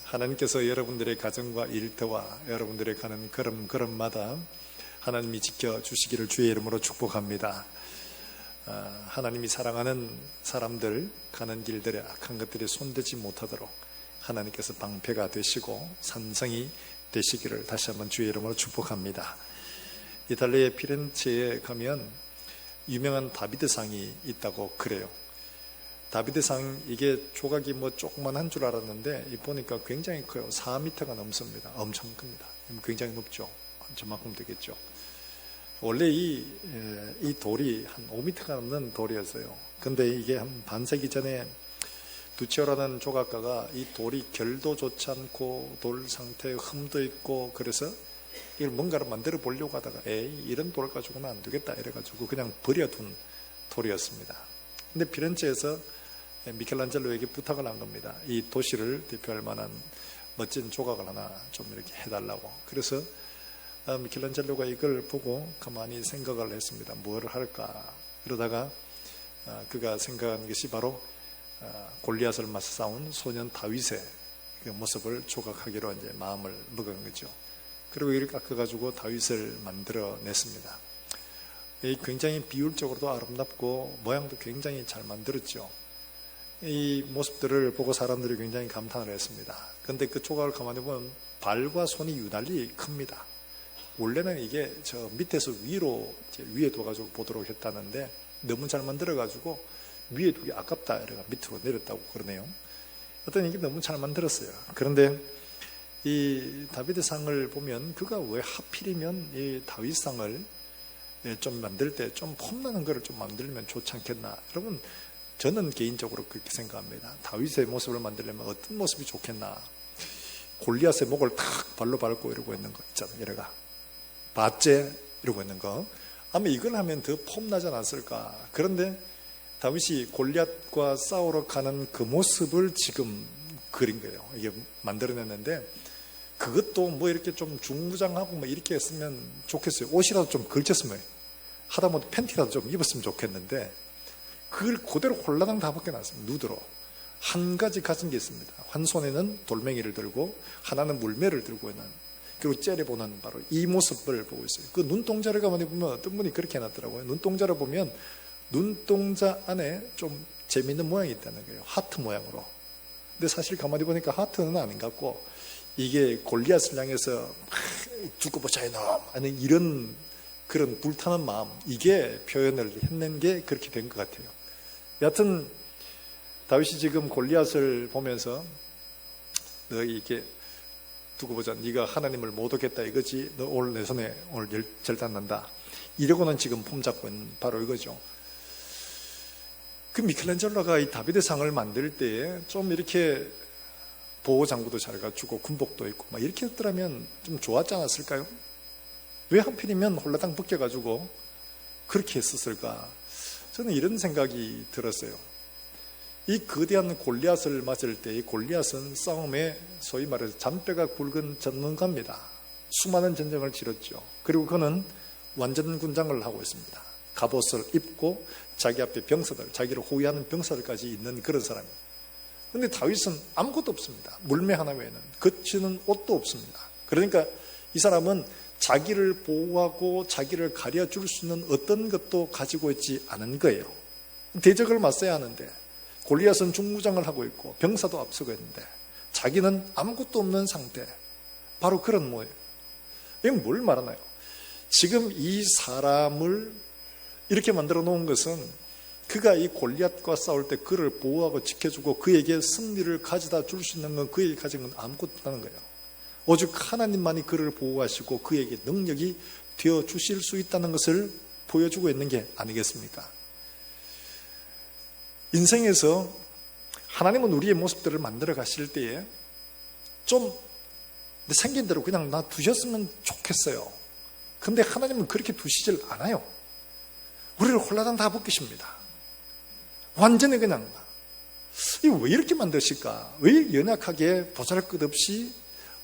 하나님께서 여러분들의 가정과 일터와 여러분들의 가는 걸음걸음마다 하나님이 지켜주시기를 주의 이름으로 축복합니다. 하나님이 사랑하는 사람들 가는 길들에 악한 것들이 손대지 못하도록 하나님께서 방패가 되시고 산성이 되시기를 다시 한번 주의 이름으로 축복합니다. 이탈리아의 피렌체에 가면 유명한 다비드상이 있다고 그래요. 다비드상, 이게 조각이 조그만한 줄 알았는데 보니까 굉장히 커요. 4m가 넘습니다. 엄청 큽니다. 굉장히 높죠. 저만큼 되겠죠. 원래 이 돌이 한 5m가 넘는 돌이었어요. 근데 이게 한 반세기 전에 두치오라는 조각가가 이 돌이 결도 좋지 않고 돌 상태에 흠도 있고 그래서 이걸 뭔가를 만들어 보려고 하다가 이런 돌 가지고는 안 되겠다 이래가지고 그냥 버려둔 돌이었습니다. 근데 피렌체에서 미켈란젤로에게 부탁을 한 겁니다. 이 도시를 대표할 만한 멋진 조각을 하나 좀 이렇게 해달라고. 그래서 미켈란젤로가 이걸 보고 가만히 생각을 했습니다. 뭘 할까? 그러다가 그가 생각한 것이 바로 골리앗을 맞서 싸운 소년 다윗의 그 모습을 조각하기로 이제 마음을 먹은 거죠. 그리고 이를 깎아가지고 다윗을 만들어냈습니다. 굉장히 비율적으로도 아름답고 모양도 굉장히 잘 만들었죠. 이 모습들을 보고 사람들이 굉장히 감탄을 했습니다. 그런데 그 조각을 가만히 보면 발과 손이 유달리 큽니다. 원래는 이게 저 밑에서 위로 위에 둬가지고 보도록 했다는데 너무 잘 만들어가지고 위에 두기 아깝다 이래가 밑으로 내렸다고 그러네요. 어떤 이게 너무 잘 만들었어요. 그런데 이 다비드상을 보면 그가 왜 하필이면 이 다윗상을 좀 만들 때 좀 폼나는 거를 좀 만들면 좋지 않겠나? 여러분, 저는 개인적으로 그렇게 생각합니다. 다윗의 모습을 만들려면 어떤 모습이 좋겠나? 골리앗의 목을 탁 발로 밟고 이러고 있는 거 있잖아요. 이래가 바째 이러고 있는 거. 아마 이걸 하면 더 폼나지 않았을까? 그런데 다윗이 골리앗과 싸우러 가는 그 모습을 지금 그린 거예요. 이게 만들어냈는데 그것도 이렇게 좀 중무장하고 이렇게 했으면 좋겠어요. 옷이라도 좀 걸쳤으면 하다못해 팬티라도 좀 입었으면 좋겠는데 그걸 그대로 홀라당 다 벗겨놨습니다. 누드로. 한 가지 가진 게 있습니다. 한 손에는 돌멩이를 들고 하나는 물매를 들고 있는, 그리고 째려보는 바로 이 모습을 보고 있어요. 그 눈동자를 가만히 보면 어떤 분이 그렇게 해놨더라고요. 눈동자를 보면 눈동자 안에 좀 재미있는 모양이 있다는 거예요. 하트 모양으로. 근데 사실 가만히 보니까 하트는 아닌 것 같고 이게 골리앗을 향해서 죽고 보자 이놈 하는 이런 그런 불타는 마음, 이게 표현을 해낸 게 그렇게 된 것 같아요. 여하튼 다윗이 지금 골리앗을 보면서 너 이렇게 두고 보자, 네가 하나님을 못 오겠다 이거지, 너 오늘 내 손에 오늘 절단난다 이러고는 지금 폼 잡고 있는 바로 이거죠. 그 미켈란젤로가 이 다비드 상을 만들 때에 좀 이렇게 보호장구도 잘 갖추고 군복도 있고 이렇게 했더라면 좀 좋았지 않았을까요? 왜 하필이면 홀라당 벗겨가지고 그렇게 했었을까? 저는 이런 생각이 들었어요. 이 거대한 골리앗을 맞을 때 이 골리앗은 싸움에 소위 말해서 잔뼈가 굵은 전문가입니다. 수많은 전쟁을 치렀죠. 그리고 그는 완전 군장을 하고 있습니다. 갑옷을 입고 자기 앞에 병사들, 자기를 호위하는 병사들까지 있는 그런 사람이에요. 그런데 다윗은 아무것도 없습니다. 물매 하나 외에는. 거치는 옷도 없습니다. 그러니까 이 사람은 자기를 보호하고 자기를 가려줄 수 있는 어떤 것도 가지고 있지 않은 거예요. 대적을 맞서야 하는데 골리앗은 중무장을 하고 있고 병사도 앞서고 있는데 자기는 아무것도 없는 상태. 바로 그런 모예요. 이건 뭘 말하나요? 지금 이 사람을 이렇게 만들어 놓은 것은 그가 이 골리앗과 싸울 때 그를 보호하고 지켜주고 그에게 승리를 가져다 줄 수 있는 건, 그에게 가진 건 아무것도 없다는 거예요. 오직 하나님만이 그를 보호하시고 그에게 능력이 되어 주실 수 있다는 것을 보여주고 있는 게 아니겠습니까? 인생에서 하나님은 우리의 모습들을 만들어 가실 때에 좀 생긴 대로 그냥 나 두셨으면 좋겠어요. 근데 하나님은 그렇게 두시질 않아요. 우리를 홀라당 다 벗기십니다. 완전히 그냥 왜 이렇게 만드실까? 왜 연약하게 보잘것없이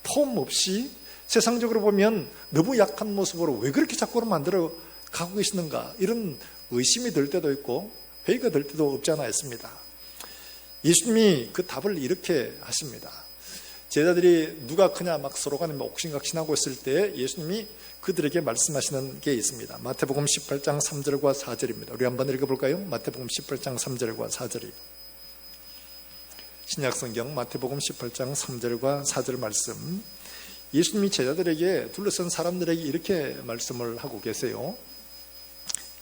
폼 없이 세상적으로 보면 너무 약한 모습으로 왜 그렇게 자꾸 만들어 가고 계시는가? 이런 의심이 들 때도 있고 회의가 될 때도 없지 않아 있습니다. 예수님이 그 답을 이렇게 하십니다. 제자들이 누가 크냐 막 서로 간에 옥신각신하고 있을 때 예수님이 그들에게 말씀하시는 게 있습니다. 마태복음 18장 3절과 4절입니다. 우리 한번 읽어볼까요? 마태복음 18장 3절과 4절이 신약성경 마태복음 18장 3절과 4절 말씀. 예수님이 제자들에게 둘러싼 사람들에게 이렇게 말씀을 하고 계세요.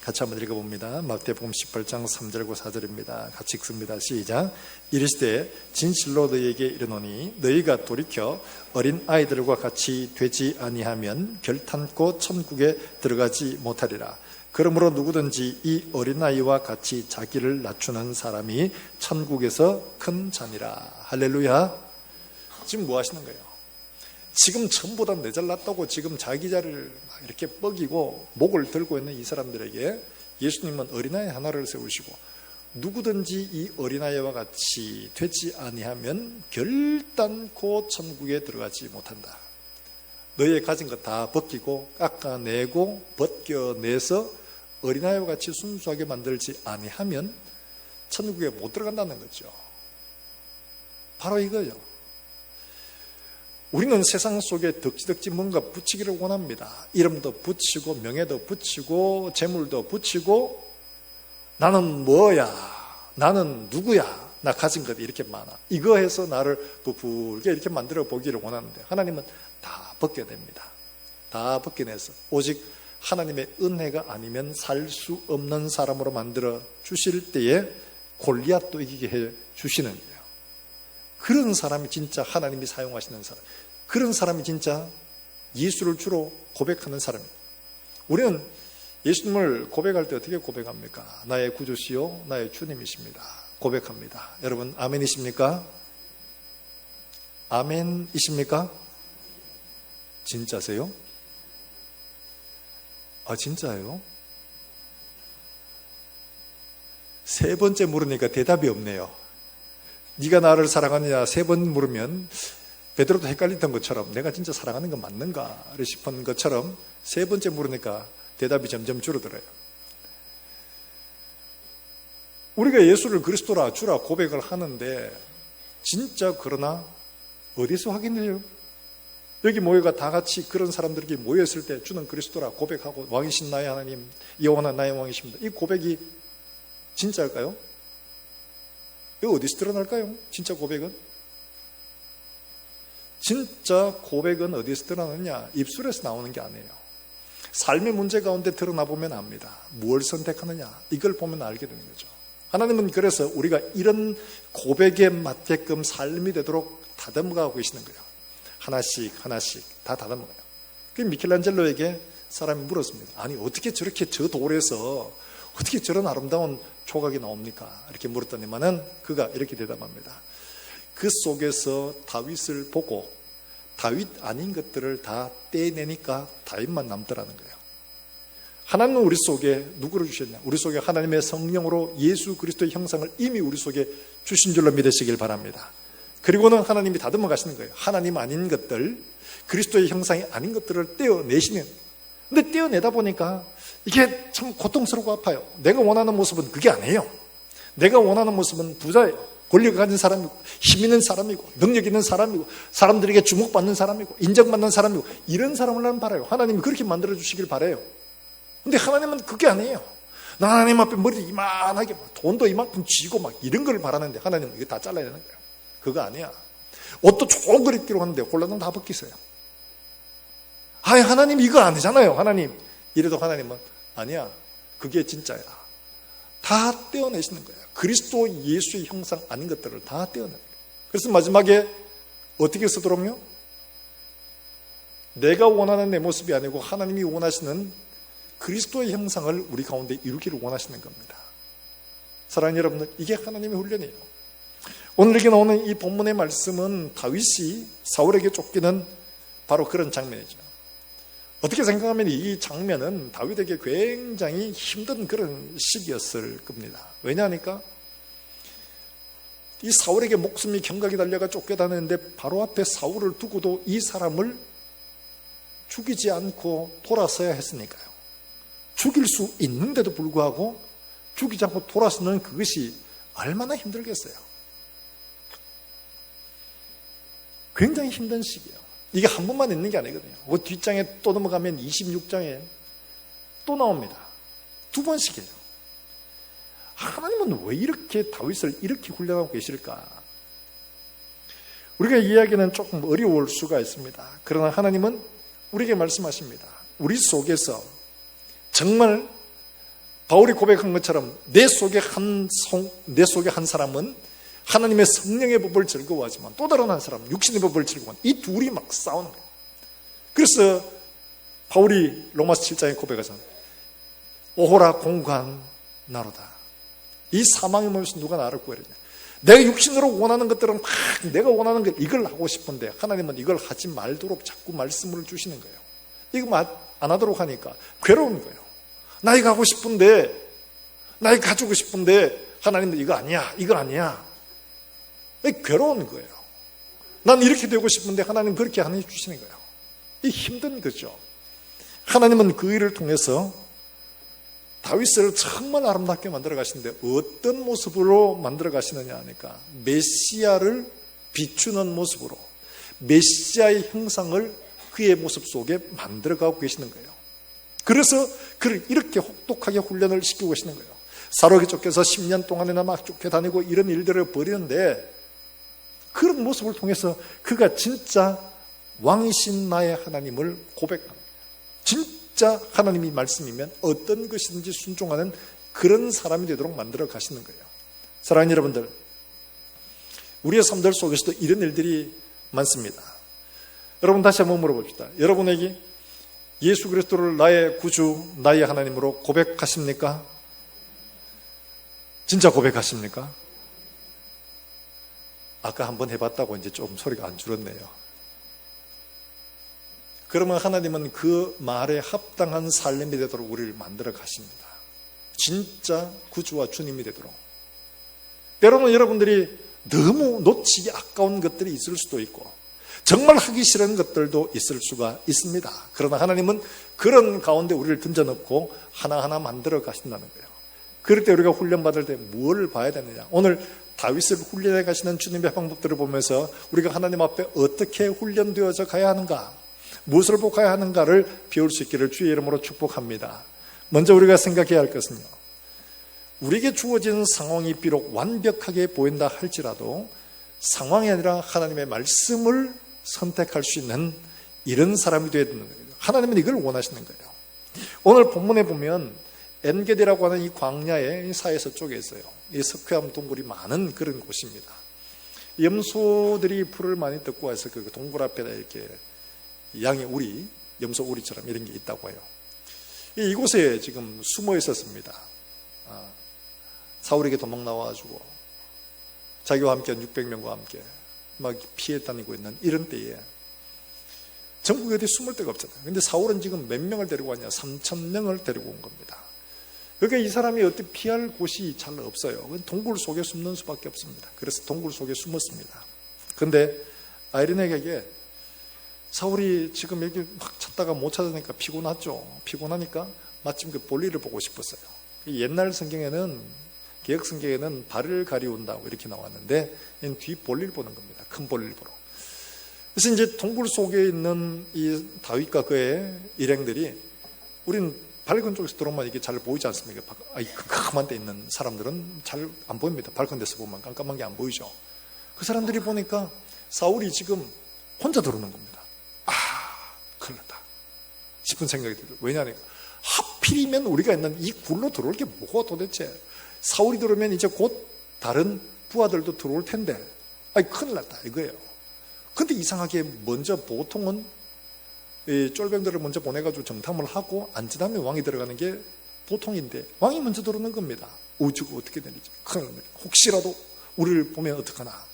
같이 한번 읽어봅니다. 마태복음 18장 3절과 4절입니다. 같이 읽습니다. 시작. 이르시되 진실로 너희에게 이르노니 너희가 돌이켜 어린 아이들과 같이 되지 아니하면 결탄코 천국에 들어가지 못하리라. 그러므로 누구든지 이 어린아이와 같이 자기를 낮추는 사람이 천국에서 큰 자니라. 할렐루야. 지금 뭐 하시는 거예요? 지금 전보다 내 잘났다고 지금 자기 자리를 이렇게 뻐기고 목을 들고 있는 이 사람들에게 예수님은 어린아이 하나를 세우시고 누구든지 이 어린아이와 같이 되지 아니하면 결단코 천국에 들어가지 못한다. 너희의 가진 것 다 벗기고 깎아내고 벗겨내서 어린아이와 같이 순수하게 만들지 아니하면 천국에 못 들어간다는 거죠. 바로 이거죠. 우리는 세상 속에 덕지덕지 뭔가 붙이기를 원합니다. 이름도 붙이고 명예도 붙이고 재물도 붙이고 나는 뭐야? 나는 누구야? 나 가진 것이 이렇게 많아. 이거 해서 나를 부풀게 이렇게 만들어 보기를 원하는데 하나님은 다 벗겨냅니다. 다 벗겨내서 오직 하나님의 은혜가 아니면 살 수 없는 사람으로 만들어 주실 때에 골리앗도 이기게 해 주시는 거예요. 그런 사람이 진짜 하나님이 사용하시는 사람. 그런 사람이 진짜 예수를 주로 고백하는 사람입니다. 우리는 예수님을 고백할 때 어떻게 고백합니까? 나의 구주시요 나의 주님이십니다. 고백합니다. 여러분 아멘이십니까? 아멘이십니까? 진짜세요? 아 진짜예요? 세 번째 물으니까 대답이 없네요. 네가 나를 사랑하느냐 세 번 물으면 베드로도 헷갈렸던 것처럼 내가 진짜 사랑하는 건 맞는가를 싶은 것처럼 세 번째 물으니까 대답이 점점 줄어들어요. 우리가 예수를 그리스도라 주라 고백을 하는데 진짜 그러나 어디서 확인해요? 여기 모여가 다 같이 그런 사람들이 모였을 때 주는 그리스도라 고백하고 왕이신 나의 하나님 여호와는 나의 왕이십니다. 이 고백이 진짜일까요? 이거 어디서 드러날까요? 진짜 고백은? 진짜 고백은 어디서 드러나느냐? 입술에서 나오는 게 아니에요. 삶의 문제 가운데 드러나 보면 압니다. 무엇을 선택하느냐? 이걸 보면 알게 되는 거죠. 하나님은 그래서 우리가 이런 고백에 맞게끔 삶이 되도록 다듬어가고 계시는 거예요. 하나씩 하나씩 다 다듬어가요. 그 미켈란젤로에게 사람이 물었습니다. 아니 어떻게 저렇게 저 돌에서 어떻게 저런 아름다운 조각이 나옵니까? 이렇게 물었더니만은 그가 이렇게 대답합니다. 그 속에서 다윗을 보고 다윗 아닌 것들을 다 떼내니까 다윗만 남더라는 거예요. 하나님은 우리 속에 누구를 주셨냐? 우리 속에 하나님의 성령으로 예수 그리스도의 형상을 이미 우리 속에 주신 줄로 믿으시길 바랍니다. 그리고는 하나님이 다듬어 가시는 거예요. 하나님 아닌 것들, 그리스도의 형상이 아닌 것들을 떼어내시는. 근데 떼어내다 보니까 이게 참 고통스럽고 아파요. 내가 원하는 모습은 그게 아니에요. 내가 원하는 모습은 부자예요. 권력을 가진 사람이고 힘 있는 사람이고 능력 있는 사람이고 사람들에게 주목받는 사람이고 인정받는 사람이고 이런 사람을 나는 바라요. 하나님이 그렇게 만들어주시길 바라요. 근데 하나님은 그게 아니에요. 나 하나님 앞에 머리 이만하게 돈도 이만큼 쥐고 막 이런 걸 바라는데 하나님은 이거 다 잘라야 되는 거예요. 그거 아니야. 옷도 좋은 걸 입기로 하는데 홀라당 다 벗기세요. 아니 하나님 이거 아니잖아요. 하나님 이래도 하나님은 아니야. 그게 진짜야. 다 떼어내시는 거예요. 그리스도 예수의 형상 아닌 것들을 다 떼어내는 거예요. 그래서 마지막에 어떻게 쓰도록요? 내가 원하는 내 모습이 아니고 하나님이 원하시는 그리스도의 형상을 우리 가운데 이루기를 원하시는 겁니다. 사랑하는 여러분들, 이게 하나님의 훈련이에요. 오늘 여기 나오는 이 본문의 말씀은 다윗이 사울에게 쫓기는 바로 그런 장면이죠. 어떻게 생각하면 이 장면은 다윗에게 굉장히 힘든 그런 시기였을 겁니다. 왜냐하니까 이 사울에게 목숨이 경각이 달려가 쫓겨다니는데 바로 앞에 사울을 두고도 이 사람을 죽이지 않고 돌아서야 했으니까요. 죽일 수 있는데도 불구하고 죽이지 않고 돌아서는 그것이 얼마나 힘들겠어요. 굉장히 힘든 시기예요. 이게 한 번만 있는 게 아니거든요. 그 뒷장에 또 넘어가면 26장에 또 나옵니다. 두 번씩이에요. 하나님은 왜 이렇게 다윗을 이렇게 훈련하고 계실까? 우리가 이야기는 조금 어려울 수가 있습니다. 그러나 하나님은 우리에게 말씀하십니다. 우리 속에서 정말 바울이 고백한 것처럼 내 속에 한 사람은 하나님의 성령의 법을 즐거워하지만 또 다른 한 사람은 육신의 법을 즐거워하는 이 둘이 막 싸우는 거예요. 그래서 바울이 로마서 7장에 고백하잖아요. 오호라 공고한 나로다. 이 사망의 몸에서 누가 나를 구해야 되냐. 내가 육신으로 원하는 것들은 막 내가 원하는 것 이걸 하고 싶은데 하나님은 이걸 하지 말도록 자꾸 말씀을 주시는 거예요. 이거 안 하도록 하니까 괴로운 거예요. 나 이거 하고 싶은데 나 이거 가지고 싶은데 하나님은 이거 아니야. 이거 아니야. 괴로운 거예요. 난 이렇게 되고 싶은데 하나님 그렇게 안 해주시는 거예요. 이 힘든 거죠. 하나님은 그 일을 통해서 다윗을 정말 아름답게 만들어 가시는데 어떤 모습으로 만들어 가시느냐 하니까 메시아를 비추는 모습으로 메시아의 형상을 그의 모습 속에 만들어 가고 계시는 거예요. 그래서 그를 이렇게 혹독하게 훈련을 시키고 계시는 거예요. 사로에 쫓겨서 10년 동안이나 막 쫓겨다니고 이런 일들을 벌이는데 그런 모습을 통해서 그가 진짜 왕이신 나의 하나님을 고백하는 거예요. 진짜 하나님이 말씀이면 어떤 것이든지 순종하는 그런 사람이 되도록 만들어 가시는 거예요. 사랑하는 여러분들, 우리의 삶들 속에서도 이런 일들이 많습니다. 여러분 다시 한번 물어봅시다. 여러분에게 예수 그리스도를 나의 구주, 나의 하나님으로 고백하십니까? 진짜 고백하십니까? 아까 한번 해봤다고 이제 좀 소리가 안 줄었네요. 그러면 하나님은 그 말에 합당한 삶이 되도록 우리를 만들어 가십니다. 진짜 구주와 주님이 되도록. 때로는 여러분들이 너무 놓치기 아까운 것들이 있을 수도 있고 정말 하기 싫은 것들도 있을 수가 있습니다. 그러나 하나님은 그런 가운데 우리를 던져넣고 하나하나 만들어 가신다는 거예요. 그럴 때 우리가 훈련받을 때 뭘 봐야 되느냐. 오늘 다윗을 훈련해 가시는 주님의 방법들을 보면서 우리가 하나님 앞에 어떻게 훈련되어져 가야 하는가, 무엇을 복해야 하는가를 배울 수 있기를 주의 이름으로 축복합니다. 먼저 우리가 생각해야 할 것은요, 우리에게 주어진 상황이 비록 완벽하게 보인다 할지라도 상황이 아니라 하나님의 말씀을 선택할 수 있는 이런 사람이 되어야 되는 거예요. 하나님은 이걸 원하시는 거예요. 오늘 본문에 보면 엔게디라고 하는 이 광야의 사해서 쪽에 있어요. 이 석회암 동굴이 많은 그런 곳입니다. 염소들이 풀을 많이 뜯고 와서 그 동굴 앞에다 이렇게 양의 우리, 염소 우리처럼 이런 게 있다고 해요. 이곳에 지금 숨어 있었습니다. 사울에게 도망 나와가지고 자기와 함께 600명과 함께 막 피해 다니고 있는 이런 때에 전국에 어디 숨을 데가 없잖아요. 근데 사울은 지금 몇 명을 데리고 왔냐? 3,000명을 데리고 온 겁니다. 그러니까 이 사람이 어떻게 피할 곳이 잘 없어요. 동굴 속에 숨는 수밖에 없습니다. 그래서 동굴 속에 숨었습니다. 그런데 아이린에게 사울이 지금 여기 막 찾다가 못 찾으니까 피곤하죠. 피곤하니까 마침 그 볼일을 보고 싶었어요. 옛날 성경에는, 개혁 성경에는 발을 가리운다고 이렇게 나왔는데 뒤 볼일 보는 겁니다. 큰 볼일 보러. 그래서 이제 동굴 속에 있는 이 다윗과 그의 일행들이, 우린 밝은 쪽에서 들어오면 이게 잘 보이지 않습니까? 이 깜깜한 데 있는 사람들은 잘 안 보입니다. 밝은 데서 보면 깜깜한 게 안 보이죠. 그 사람들이 보니까 사울이 지금 혼자 들어오는 겁니다. 큰일 났다 싶은 생각이 들어요. 왜냐하니까 하필이면 우리가 있는 이 굴로 들어올 게 뭐가 도대체. 사울이 들어오면 이제 곧 다른 부하들도 들어올 텐데 큰일 났다 이거예요. 근데 이상하게 먼저 보통은 이 쫄병들을 먼저 보내가지고 정탐을 하고 안 지나면 왕이 들어가는 게 보통인데 왕이 먼저 들어오는 겁니다. 오죽 어떻게 되는지 큰일 납니다. 혹시라도 우리를 보면 어떡하나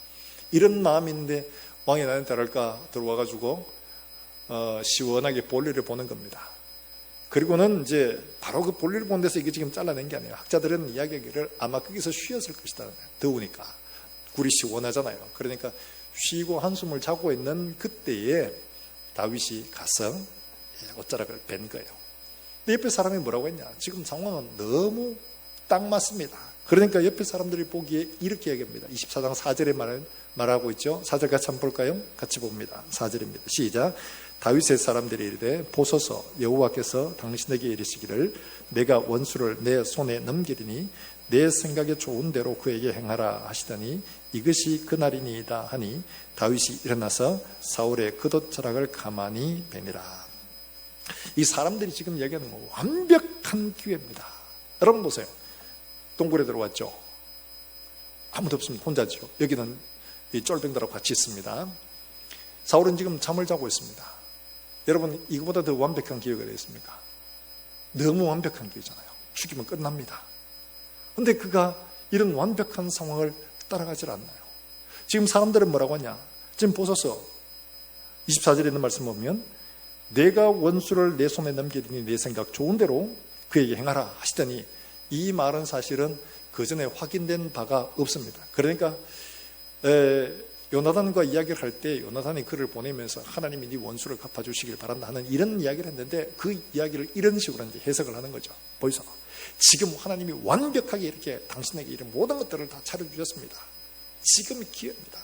이런 마음인데 왕이 나는 다를까 들어와가지고 시원하게 볼일을 보는 겁니다. 그리고는 이제 바로 그 볼일을 보는 데서 이게 지금 잘라낸 게 아니에요. 학자들은 이야기하기를 아마 거기서 쉬었을 것이다. 더우니까 굴이 시원하잖아요. 그러니까 쉬고 한숨을 자고 있는 그때에 다윗이 가서 옷자락을 뺀 거예요. 근데 옆에 사람이 뭐라고 했냐? 지금 상황은 너무 딱 맞습니다. 그러니까 옆에 사람들이 보기에 이렇게 얘기합니다. 24장 4절에 말하고 있죠. 4절 같이 한번 볼까요? 같이 봅니다. 4절입니다. 시작. 다윗의 사람들이 이르되 보소서 여호와께서 당신에게 이르시기를 내가 원수를 내 손에 넘기리니 내 생각에 좋은 대로 그에게 행하라 하시더니 이것이 그날이니이다 하니 다윗이 일어나서 사울의 겉옷자락을 가만히 베니라. 이 사람들이 지금 얘기하는 건 완벽한 기회입니다. 여러분 보세요. 동굴에 들어왔죠. 아무도 없습니다. 혼자죠. 여기는 이 쫄병들하고 같이 있습니다. 사울은 지금 잠을 자고 있습니다. 여러분 이거보다 더 완벽한 기회가 되겠습니까? 너무 완벽한 기회잖아요. 죽이면 끝납니다. 그런데 그가 이런 완벽한 상황을 따라가질 않나요? 지금 사람들은 뭐라고 하냐? 지금 보소서 24절에 있는 말씀 보면 내가 원수를 내 손에 넘기리니 내 생각 좋은 대로 그에게 행하라 하시더니 이 말은 사실은 그 전에 확인된 바가 없습니다. 그러니까 요나단과 이야기를 할 때 요나단이 그를 보내면서 하나님이 네 원수를 갚아주시길 바란다 하는 이런 이야기를 했는데 그 이야기를 이런 식으로 이제 해석을 하는 거죠. 보이소? 지금 하나님이 완벽하게 이렇게 당신에게 이런 모든 것들을 다 차려주셨습니다. 지금 기회입니다.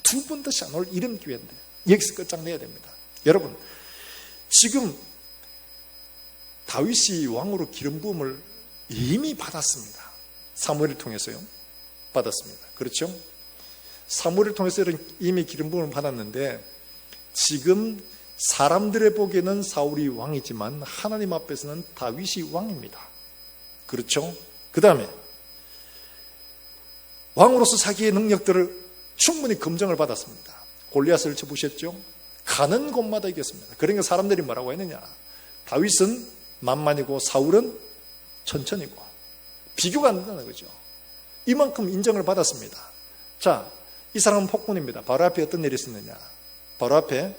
두 번 다시 안 올 이런 기회인데 여기서 끝장내야 됩니다. 여러분 지금 다윗이 왕으로 기름 부음을 이미 받았습니다. 사무엘을 통해서요. 받았습니다. 그렇죠? 사무엘을 통해서 이미 기름 부음을 받았는데 지금 사람들의 보기에는 사울이 왕이지만 하나님 앞에서는 다윗이 왕입니다. 그렇죠? 그 다음에 왕으로서 자기의 능력들을 충분히 검증을 받았습니다. 골리앗을 쳐보셨죠? 가는 곳마다 이겼습니다. 그러니까 사람들이 뭐라고 했느냐? 다윗은 만만이고 사울은 천천히고 비교가 안 된다는 거죠. 이만큼 인정을 받았습니다. 자, 이 사람은 폭군입니다. 바로 앞에 어떤 일이 있었느냐? 바로 앞에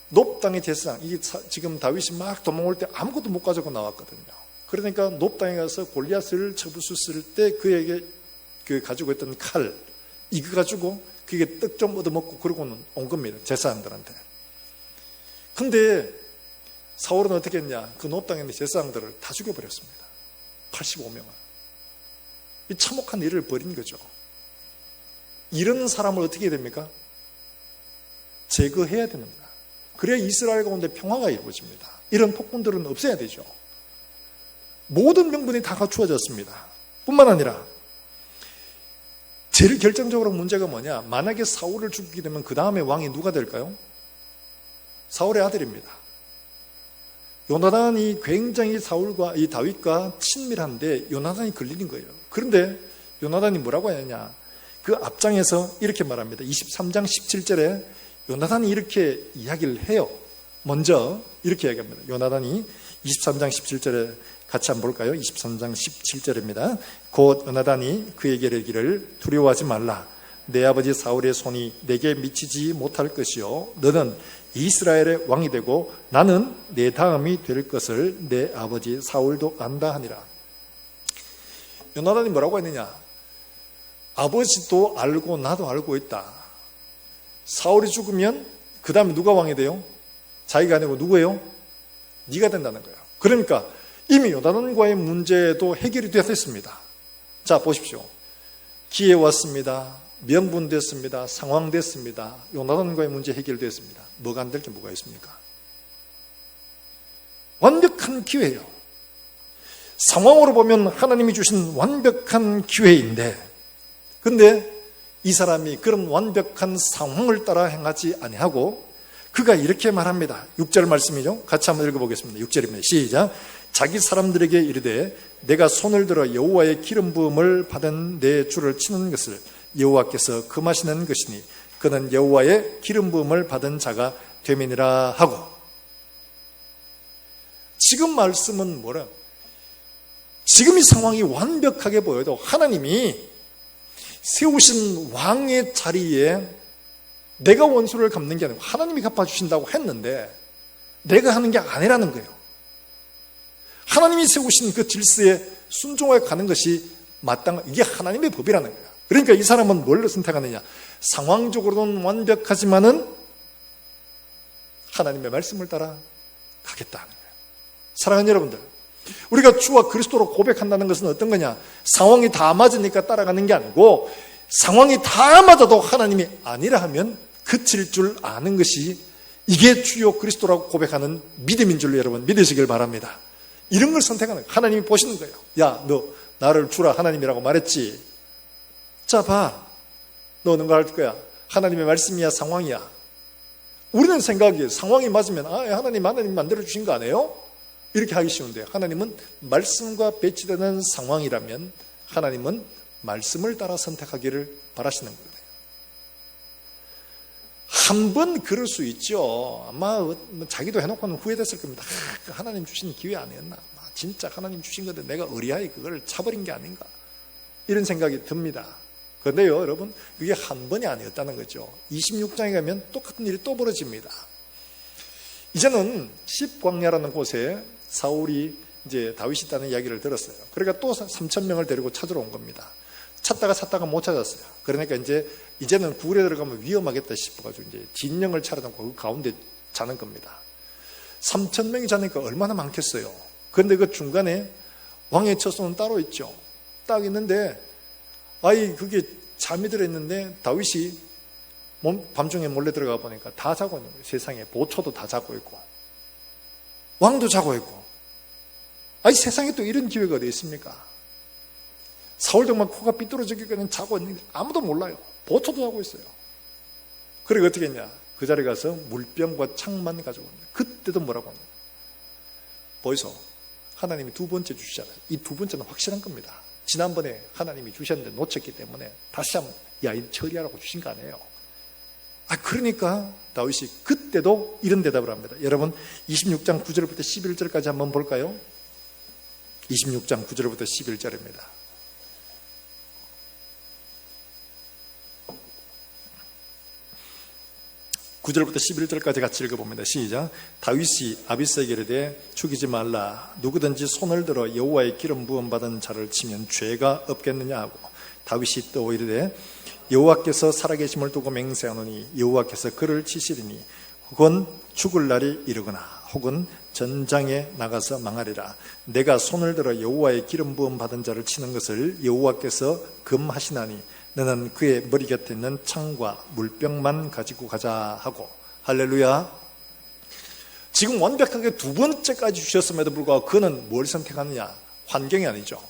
놉 땅의 제사장, 이게 지금 다윗이 막 도망올 때 아무것도 못 가지고 나왔거든요. 그러니까 놉 땅에 가서 골리앗을 쳐부수을 때 그에게 그 가지고 있던 칼, 이거 가지고 그게 떡 좀 얻어먹고 그러고는 온 겁니다. 제사장들한테. 근데 사울은 어떻게 했냐? 그 놉 땅에 있는 제사장들을 다 죽여버렸습니다. 85명을. 이 참혹한 일을 벌인 거죠. 이런 사람을 어떻게 해야 됩니까? 제거해야 됩니다. 그래야 이스라엘 가운데 평화가 이루어집니다. 이런 폭군들은 없애야 되죠. 모든 명분이 다 갖추어졌습니다. 뿐만 아니라 제일 결정적으로 문제가 뭐냐? 만약에 사울을 죽이게 되면 그 다음에 왕이 누가 될까요? 사울의 아들입니다. 요나단이 굉장히 사울과 이 다윗과 친밀한데 요나단이 걸리는 거예요. 그런데 요나단이 뭐라고 하느냐? 그 앞장에서 이렇게 말합니다. 23장 17절에 요나단이 이렇게 이야기를 해요. 먼저 이렇게 이야기합니다. 요나단이 23장 17절에 같이 한번 볼까요? 23장 17절입니다. 곧 요나단이 그에게 이르기를 두려워하지 말라. 내 아버지 사울의 손이 내게 미치지 못할 것이요 너는 이스라엘의 왕이 되고 나는 내 다음이 될 것을 내 아버지 사울도 안다 하니라. 요나단이 뭐라고 했느냐? 아버지도 알고 나도 알고 있다. 사울이 죽으면 그 다음에 누가 왕이 돼요? 자기가 아니고 누구예요? 네가 된다는 거예요. 그러니까 이미 요나단과의 문제도 해결이 됐습니다. 자, 보십시오. 기회 왔습니다. 명분됐습니다. 상황됐습니다. 요나단과의 문제 해결됐습니다. 뭐가 안 될 게 뭐가 있습니까? 완벽한 기회예요. 상황으로 보면 하나님이 주신 완벽한 기회인데 근데 이 사람이 그런 완벽한 상황을 따라 행하지 아니하고 그가 이렇게 말합니다. 6절 말씀이죠. 같이 한번 읽어보겠습니다. 6절입니다. 시작. 자기 사람들에게 이르되 내가 손을 들어 여호와의 기름 부음을 받은 내 주를 치는 것을 여호와께서 금하시는 것이니 그는 여호와의 기름 부음을 받은 자가 되미니라 하고 지금 말씀은 뭐라? 지금 이 상황이 완벽하게 보여도 하나님이 세우신 왕의 자리에 내가 원수를 갚는 게 아니고 하나님이 갚아주신다고 했는데 내가 하는 게 아니라는 거예요. 하나님이 세우신 그 질서에 순종하여 가는 것이 이게 하나님의 법이라는 거예요. 그러니까 이 사람은 뭘 선택하느냐? 상황적으로는 완벽하지만은 하나님의 말씀을 따라 가겠다는 거예요. 사랑하는 여러분들, 우리가 주와 그리스도로 고백한다는 것은 어떤 거냐? 상황이 다 맞으니까 따라가는 게 아니고 상황이 다 맞아도 하나님이 아니라 하면 그칠 줄 아는 것이 이게 주요 그리스도라고 고백하는 믿음인 줄로 여러분 믿으시길 바랍니다. 이런 걸 선택하는 거예요. 하나님이 보시는 거예요. 야, 너 나를 주라 하나님이라고 말했지. 자, 봐. 너는 거 할 거야. 하나님의 말씀이야, 상황이야. 우리는 생각이 상황이 맞으면 하나님 만들어주신 거 아니에요? 이렇게 하기 쉬운데 하나님은 말씀과 배치되는 상황이라면 하나님은 말씀을 따라 선택하기를 바라시는 거예요. 한 번 그럴 수 있죠. 아마 자기도 해놓고는 후회됐을 겁니다. 하나님 주신 기회 아니었나? 진짜 하나님 주신 건데 내가 의리하게 그걸 차버린 게 아닌가? 이런 생각이 듭니다. 그런데요, 여러분, 이게 한 번이 아니었다는 거죠. 26장에 가면 똑같은 일이 또 벌어집니다. 이제는 십광야라는 곳에 사울이 이제 다윗이 있다는 이야기를 들었어요. 그러니까 또 3,000명을 데리고 찾으러 온 겁니다. 찾다가 못 찾았어요. 그러니까 이제는 굴에 들어가면 위험하겠다 싶어가지고 이제 진영을 차려놓고 그 가운데 자는 겁니다. 3,000명이 자니까 얼마나 많겠어요. 그런데 그 중간에 왕의 처소는 따로 있죠. 딱 있는데 그게 잠이 들었는데 다윗이 밤중에 몰래 들어가 보니까 다 자고 있는 거예요. 세상에 보초도 다 자고 있고 왕도 자고 있고 세상에 또 이런 기회가 어디 있습니까? 사울 정말 코가 삐뚤어지기까지는 자고 있는데 아무도 몰라요. 보초도 자고 있어요. 그리고 어떻게 했냐? 그 자리에 가서 물병과 창만 가지고 왔냐. 그때도 뭐라고 하냐? 보이소? 하나님이 두 번째 주시잖아요. 이 두 번째는 확실한 겁니다. 지난번에 하나님이 주셨는데 놓쳤기 때문에 다시 한번 이 처리하라고 주신 거 아니에요. 그러니까 다윗이 그때도 이런 대답을 합니다. 여러분 26장 9절부터 11절까지 한번 볼까요? 26장 9절부터 11절입니다. 9절부터 11절까지 같이 읽어봅니다. 시작. 다윗이 아비새에게 이르되 죽이지 말라. 누구든지 손을 들어 여호와의 기름 부음 받은 자를 치면 죄가 없겠느냐 하고 다윗이 또 이르되 여호와께서 살아계심을 두고 맹세하노니 여호와께서 그를 치시리니 혹은 죽을 날이 이르거나 혹은 전장에 나가서 망하리라. 내가 손을 들어 여호와의 기름 부음 받은 자를 치는 것을 여호와께서 금하시나니 너는 그의 머리 곁에 있는 창과 물병만 가지고 가자 하고. 할렐루야. 지금 완벽하게 두 번째까지 주셨음에도 불구하고 그는 뭘 선택하느냐? 환경이 아니죠.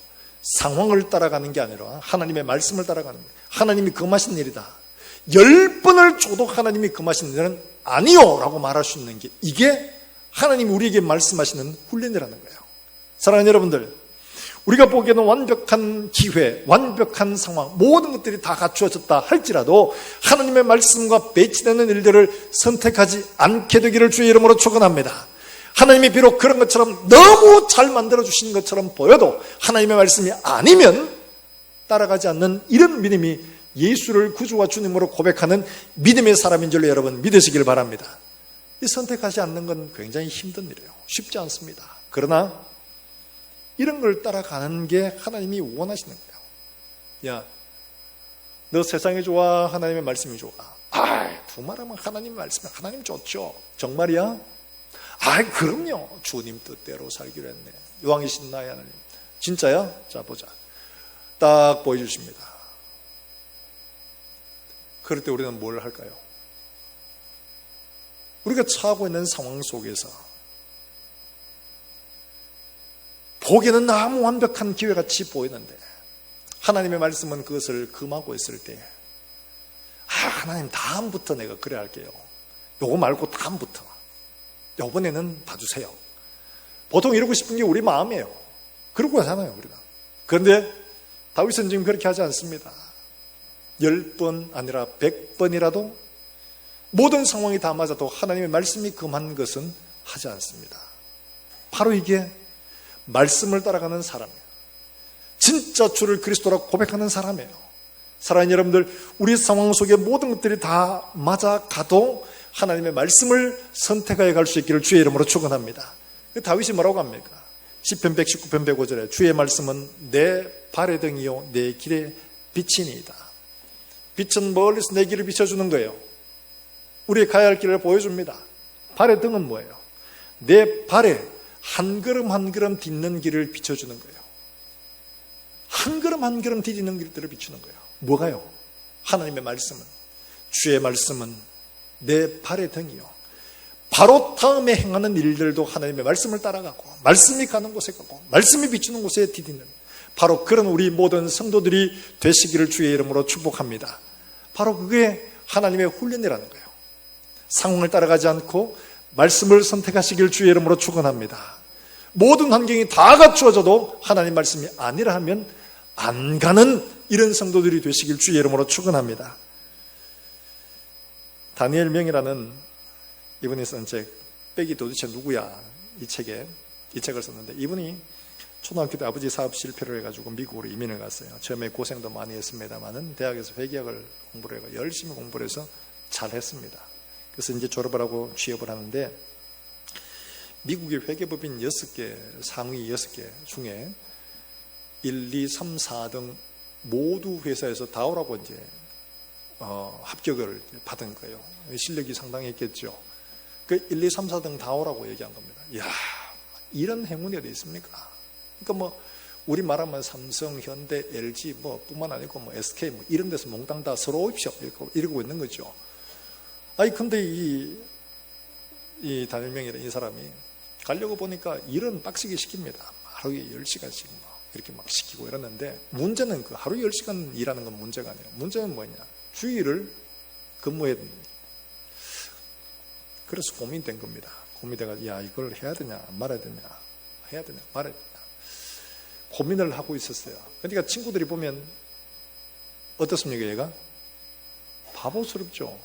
상황을 따라가는 게 아니라 하나님의 말씀을 따라가는 거예요. 하나님이 금하신 일이다. 10번을 줘도 하나님이 금하신 일은 아니요 라고 말할 수 있는 게 이게 하나님이 우리에게 말씀하시는 훈련이라는 거예요. 사랑하는 여러분들, 우리가 보기에는 완벽한 기회, 완벽한 상황, 모든 것들이 다 갖추어졌다 할지라도 하나님의 말씀과 배치되는 일들을 선택하지 않게 되기를 주의 이름으로 축원합니다. 하나님이 비록 그런 것처럼 너무 잘 만들어주신 것처럼 보여도 하나님의 말씀이 아니면 따라가지 않는 이런 믿음이 예수를 구주와 주님으로 고백하는 믿음의 사람인 줄 여러분 믿으시길 바랍니다. 이 선택하지 않는 건 굉장히 힘든 일이에요. 쉽지 않습니다. 그러나 이런 걸 따라가는 게 하나님이 원하시는 거예요. 야, 너 세상이 좋아? 하나님의 말씀이 좋아? 두 말하면 하나님 말씀이 하나님 좋죠. 정말이야? 그럼요. 주님 뜻대로 살기로 했네. 왕이신 나의 하나님. 진짜야? 자, 보자. 딱 보여주십니다. 그럴 때 우리는 뭘 할까요? 우리가 처하고 있는 상황 속에서 보기에는 너무 완벽한 기회같이 보이는데 하나님의 말씀은 그것을 금하고 있을 때 하나님 다음부터 내가 그래 할게요. 요거 말고 다음부터 요번에는 봐주세요. 보통 이러고 싶은 게 우리 마음이에요. 그러고 하잖아요 우리가. 그런데 다윗은 지금 그렇게 하지 않습니다. 10번 아니라 100번이라도 모든 상황이 다 맞아도 하나님의 말씀이 금한 것은 하지 않습니다. 바로 이게 말씀을 따라가는 사람이에요. 진짜 주를 그리스도라고 고백하는 사람이에요. 사랑하는 여러분들, 우리 상황 속에 모든 것들이 다 맞아가도 하나님의 말씀을 선택하여 갈 수 있기를 주의 이름으로 축원합니다. 다윗이 뭐라고 합니까? 시편 119편 105절에 주의 말씀은 내 발의 등이요 내 길의 빛이니이다. 빛은 멀리서 내 길을 비춰주는 거예요. 우리의 가야 할 길을 보여줍니다. 발의 등은 뭐예요? 내 발에 한 걸음 한 걸음 딛는 길을 비춰주는 거예요. 한 걸음 한 걸음 디디는 길들을 비추는 거예요. 뭐가요? 하나님의 말씀은, 주의 말씀은 내 발의 등이요, 바로 다음에 행하는 일들도 하나님의 말씀을 따라가고 말씀이 가는 곳에 가고 말씀이 비추는 곳에 디디는 바로 그런 우리 모든 성도들이 되시기를 주의 이름으로 축복합니다. 바로 그게 하나님의 훈련이라는 거예요. 상황을 따라가지 않고 말씀을 선택하시길 주의 이름으로 축원합니다. 모든 환경이 다 갖추어져도 하나님 말씀이 아니라 하면 안 가는 이런 성도들이 되시길 주의 이름으로 축원합니다. 다니엘 명이라는 이분이 쓴 책, 빽이 도대체 누구야? 이 책을 썼는데, 이분이 초등학교 때 아버지 사업 실패를 해가지고 미국으로 이민을 갔어요. 처음에 고생도 많이 했습니다만은 대학에서 회계학을 공부를 해서 열심히 공부를 해서 잘 했습니다. 그래서 이제 졸업을 하고 취업을 하는데, 미국의 회계법인 6개, 상위 6개 중에 1, 2, 3, 4등 모두 회사에서 다 오라고 이제 합격을 받은 거예요. 실력이 상당히 있겠죠. 그 1, 2, 3, 4등 다 오라고 얘기한 겁니다. 이야, 이런 행운이 어디 있습니까? 그러니까 뭐 우리 말하면 삼성, 현대, LG 뭐 뿐만 아니고 뭐 SK 뭐 이런 데서 몽땅 다 서로 오십시오 이러고 있는 거죠. 아니 근데 이 다니엘명이라는 이 사람이 가려고 보니까 일은 빡시게 시킵니다. 하루에 10시간씩 뭐 이렇게 막 시키고 이러는데, 문제는 그 하루 10시간 일하는 건 문제가 아니에요. 문제는 뭐냐? 주일을 근무해야 됩니다. 그래서 고민된 겁니다. 고민돼가 야, 이걸 해야 되냐 말아야 되냐, 해야 되냐 말아야 되냐 고민을 하고 있었어요. 그러니까 친구들이 보면 어떻습니까? 얘가 바보스럽죠. 뭐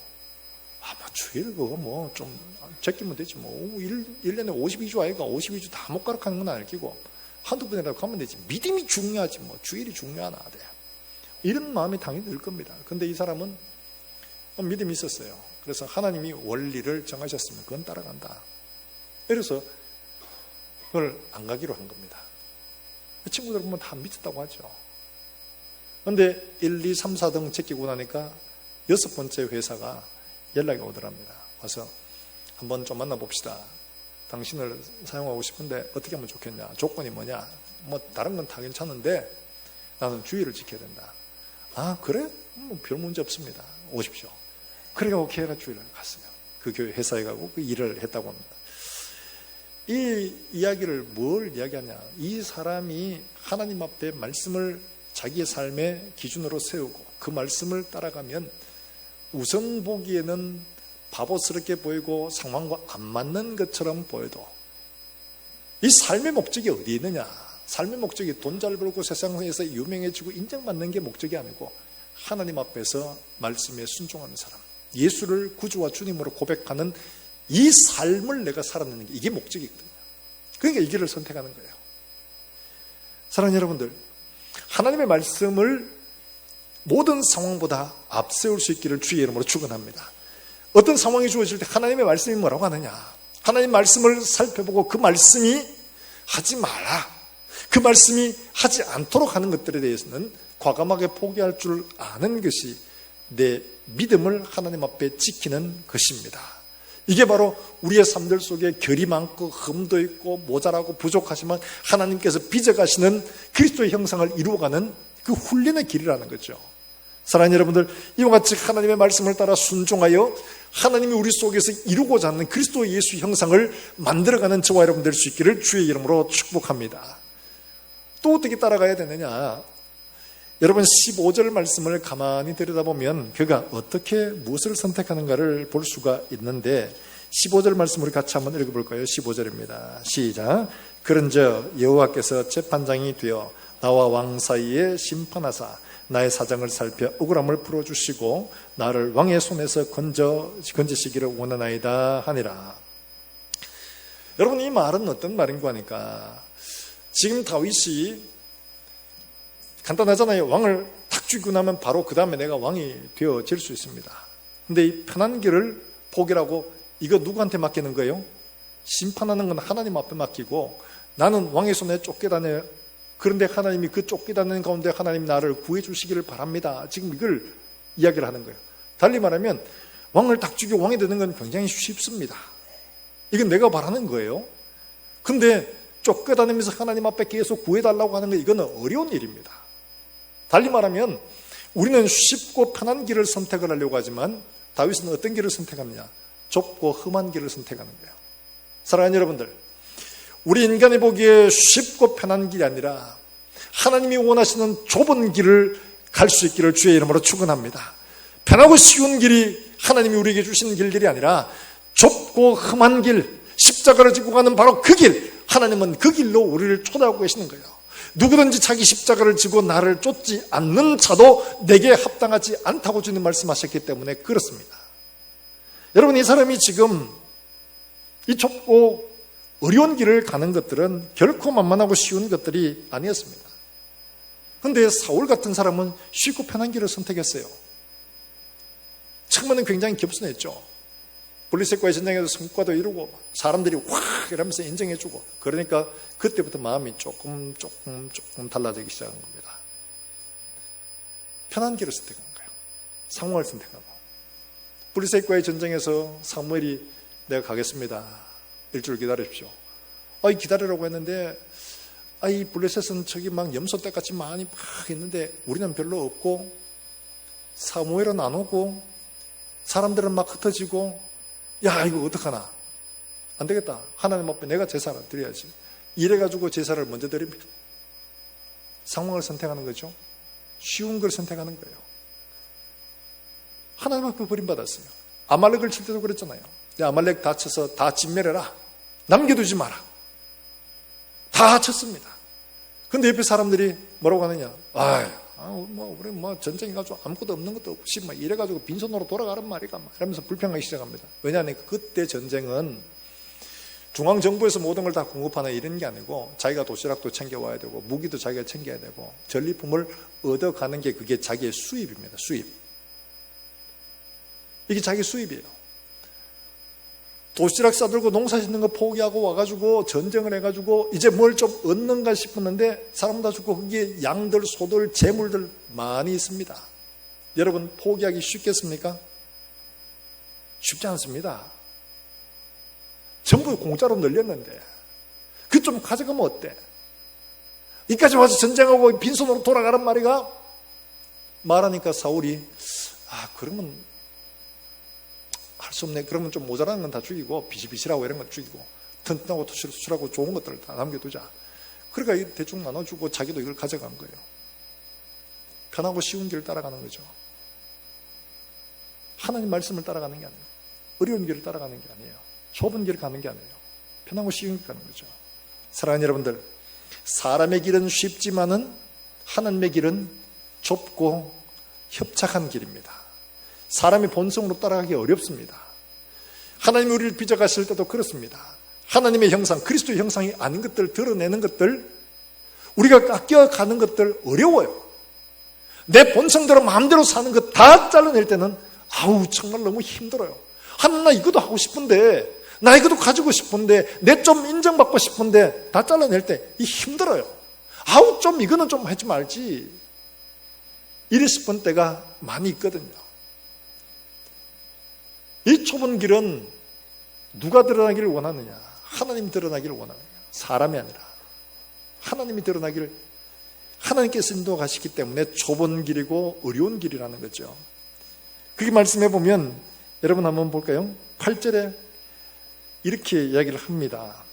주일 그거 뭐 좀 제끼면 되지 뭐 1년에 52주 아이가 52주 다 못 가락하는 건 아니고 한두 번이라도 가면 되지. 믿음이 중요하지 뭐 주일이 중요하나 돼. 이런 마음이 당연히 들 겁니다. 근데 이 사람은 믿음이 있었어요. 그래서 하나님이 원리를 정하셨으면 그건 따라간다. 그래서 그걸 안 가기로 한 겁니다. 친구들 보면 다 믿었다고 하죠. 그런데 1, 2, 3, 4등 제끼고 나니까 6번째 회사가 연락이 오더랍니다. 와서 한번 좀 만나봅시다. 당신을 사용하고 싶은데 어떻게 하면 좋겠냐? 조건이 뭐냐? 뭐 다른 건 다 괜찮은데 나는 주의를 지켜야 된다. 아 그래? 뭐 별 문제 없습니다. 오십시오. 그래가지고 걔가 주의를 갔어요. 그 교회 회사에 가고 그 일을 했다고 합니다. 이 이야기를 뭘 이야기하냐? 이 사람이 하나님 앞에 말씀을 자기의 삶의 기준으로 세우고 그 말씀을 따라가면 우선 보기에는 바보스럽게 보이고 상황과 안 맞는 것처럼 보여도 이 삶의 목적이 어디 있느냐? 삶의 목적이 돈 잘 벌고 세상에서 유명해지고 인정받는 게 목적이 아니고 하나님 앞에서 말씀에 순종하는 사람, 예수를 구주와 주님으로 고백하는 이 삶을 내가 살아내는 게 이게 목적이거든요. 그러니까 이 길을 선택하는 거예요. 사랑하는 여러분들, 하나님의 말씀을 모든 상황보다 앞세울 수 있기를 주의 이름으로 축원합니다. 어떤 상황이 주어질 때 하나님의 말씀이 뭐라고 하느냐? 하나님 말씀을 살펴보고 그 말씀이 하지 마라, 그 말씀이 하지 않도록 하는 것들에 대해서는 과감하게 포기할 줄 아는 것이 내 믿음을 하나님 앞에 지키는 것입니다. 이게 바로 우리의 삶들 속에 결이 많고 흠도 있고 모자라고 부족하지만 하나님께서 빚어가시는 그리스도의 형상을 이루어가는 그 훈련의 길이라는 거죠. 사랑하는 여러분들, 이와 같이 하나님의 말씀을 따라 순종하여 하나님이 우리 속에서 이루고자 하는 그리스도 예수 형상을 만들어가는 저와 여러분 될 수 있기를 주의 이름으로 축복합니다. 또 어떻게 따라가야 되느냐? 여러분 15절 말씀을 가만히 들여다보면 그가 어떻게 무엇을 선택하는가를 볼 수가 있는데 15절 말씀 우리 같이 한번 읽어볼까요? 15절입니다. 시작. 그런즉 여호와께서 재판장이 되어 나와 왕 사이에 심판하사 나의 사정을 살펴 억울함을 풀어주시고 나를 왕의 손에서 건지시기를 원하나이다 하니라. 여러분 이 말은 어떤 말인가 하니까 지금 다윗이 간단하잖아요. 왕을 탁 죽이고 나면 바로 그 다음에 내가 왕이 되어질 수 있습니다. 근데 이 편한 길을 포기하고 이거 누구한테 맡기는 거예요? 심판하는 건 하나님 앞에 맡기고 나는 왕의 손에 쫓겨다녀요. 그런데 하나님이 그 쫓겨다니는 가운데 하나님 나를 구해 주시기를 바랍니다. 지금 이걸 이야기를 하는 거예요. 달리 말하면 왕을 딱 죽이고 왕이 되는 건 굉장히 쉽습니다. 이건 내가 바라는 거예요. 근데 쫓겨다니면서 하나님 앞에 계속 구해달라고 하는 건 이거는 어려운 일입니다. 달리 말하면 우리는 쉽고 편한 길을 선택을 하려고 하지만 다윗은 어떤 길을 선택하느냐? 좁고 험한 길을 선택하는 거예요. 사랑하는 여러분들, 우리 인간이 보기에 쉽고 편한 길이 아니라 하나님이 원하시는 좁은 길을 갈 수 있기를 주의 이름으로 축원합니다. 편하고 쉬운 길이 하나님이 우리에게 주시는 길들이 아니라 좁고 험한 길, 십자가를 지고 가는 바로 그 길, 하나님은 그 길로 우리를 초대하고 계시는 거예요. 누구든지 자기 십자가를 지고 나를 쫓지 않는 자도 내게 합당하지 않다고 주님 말씀하셨기 때문에 그렇습니다. 여러분, 이 사람이 지금 이 좁고 어려운 길을 가는 것들은 결코 만만하고 쉬운 것들이 아니었습니다. 그런데 사울 같은 사람은 쉽고 편한 길을 선택했어요. 처음에는 굉장히 겸손했죠. 블레셋과의 전쟁에서 성과도 이루고 사람들이 확 이러면서 인정해주고, 그러니까 그때부터 마음이 조금 달라지기 시작한 겁니다. 편한 길을 선택한 거예요. 상황을 선택하고. 블레셋과의 전쟁에서 사무엘이 내가 가겠습니다. 일주일 기다리십시오. 기다리라고 했는데 이 블레셋은 저기 막 염소떼같이 많이 막 있는데 우리는 별로 없고, 사무엘은 안 오고, 사람들은 막 흩어지고, 야, 이거 어떡하나? 안 되겠다. 하나님 앞에 내가 제사를 드려야지. 이래가지고 제사를 먼저 드립니다. 상황을 선택하는 거죠. 쉬운 걸 선택하는 거예요. 하나님 앞에 버림받았어요. 아말렉을 칠 때도 그랬잖아요. 야, 아말렉 다 쳐서 다 진멸해라. 남겨두지 마라. 다 쳤습니다. 근데 옆에 사람들이 뭐라고 하느냐? 우리 전쟁해가지고 아무것도 없는 것도 없이 이래가지고 빈손으로 돌아가란 말이가 이러면서 불평하기 시작합니다. 왜냐하면 그때 전쟁은 중앙정부에서 모든 걸 다 공급하는 이런 게 아니고 자기가 도시락도 챙겨와야 되고 무기도 자기가 챙겨야 되고 전리품을 얻어가는 게 그게 자기의 수입입니다. 수입. 이게 자기 수입이에요. 도시락 싸들고 농사 짓는 거 포기하고 와가지고 전쟁을 해가지고 이제 뭘 좀 얻는가 싶었는데 사람 다 죽고 거기에 양들, 소들, 재물들 많이 있습니다. 여러분, 포기하기 쉽겠습니까? 쉽지 않습니다. 전부 공짜로 늘렸는데 그 좀 가져가면 어때? 이까지 와서 전쟁하고 빈손으로 돌아가란 말이가? 말하니까 사울이 그러면 할 수 없네. 그러면 좀 모자라는 건 다 죽이고 비실비실하고 이런 건 죽이고 튼튼하고 수출하고 좋은 것들을 다 남겨두자. 그러니까 대충 나눠주고 자기도 이걸 가져간 거예요. 편하고 쉬운 길을 따라가는 거죠. 하나님 말씀을 따라가는 게 아니에요. 어려운 길을 따라가는 게 아니에요. 좁은 길을 가는 게 아니에요. 편하고 쉬운 길 가는 거죠. 사랑하는 여러분들, 사람의 길은 쉽지만은 하나님의 길은 좁고 협착한 길입니다. 사람이 본성으로 따라가기 어렵습니다. 하나님이 우리를 빚어가실 때도 그렇습니다. 하나님의 형상, 그리스도의 형상이 아닌 것들 드러내는 것들, 우리가 깎여가는 것들 어려워요. 내 본성대로 마음대로 사는 것 다 잘라낼 때는 정말 너무 힘들어요. 하나님, 나 이것도 하고 싶은데, 나 이것도 가지고 싶은데, 내 좀 인정받고 싶은데 다 잘라낼 때 힘들어요. 좀 이거는 좀 하지 말지, 이래 싶은 때가 많이 있거든요. 이 좁은 길은 누가 드러나기를 원하느냐? 하나님이 드러나기를 원하느냐? 사람이 아니라 하나님이 드러나기를, 하나님께서 인도하시기 때문에 좁은 길이고 어려운 길이라는 거죠. 그게 말씀해 보면 여러분 한번 볼까요? 8절에 이렇게 이야기를 합니다.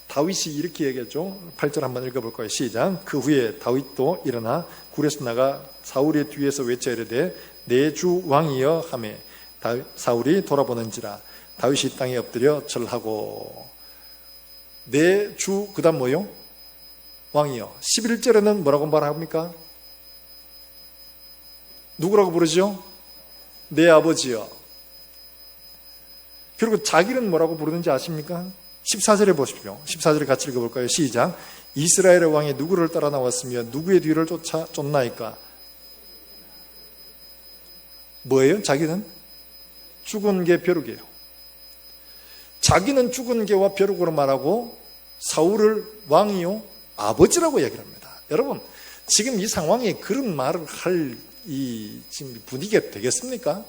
다윗이 이렇게 얘기했죠. 8절 한번 읽어볼까요? 시작. 그 후에 다윗도 일어나 굴에서 나가 사울의 뒤에서 외쳐 이르되 내 주 왕이여 하매 사울이 돌아보는지라 다윗이 땅에 엎드려 절하고. 내 주, 그 다음 뭐요? 왕이여. 11절에는 뭐라고 말합니까? 누구라고 부르죠? 내 아버지여. 그리고 자기는 뭐라고 부르는지 아십니까? 14절에 보십시오. 14절에 같이 읽어볼까요? 시작. 이스라엘의 왕이 누구를 따라 나왔으며 누구의 뒤를 쫓나이까? 뭐예요? 자기는? 죽은 개 벼룩이에요. 자기는 죽은 개와 벼룩으로 말하고 사울을 왕이요 아버지라고 얘기를 합니다. 여러분, 지금 이 상황에 그런 말을 할 지금 분위기가 되겠습니까?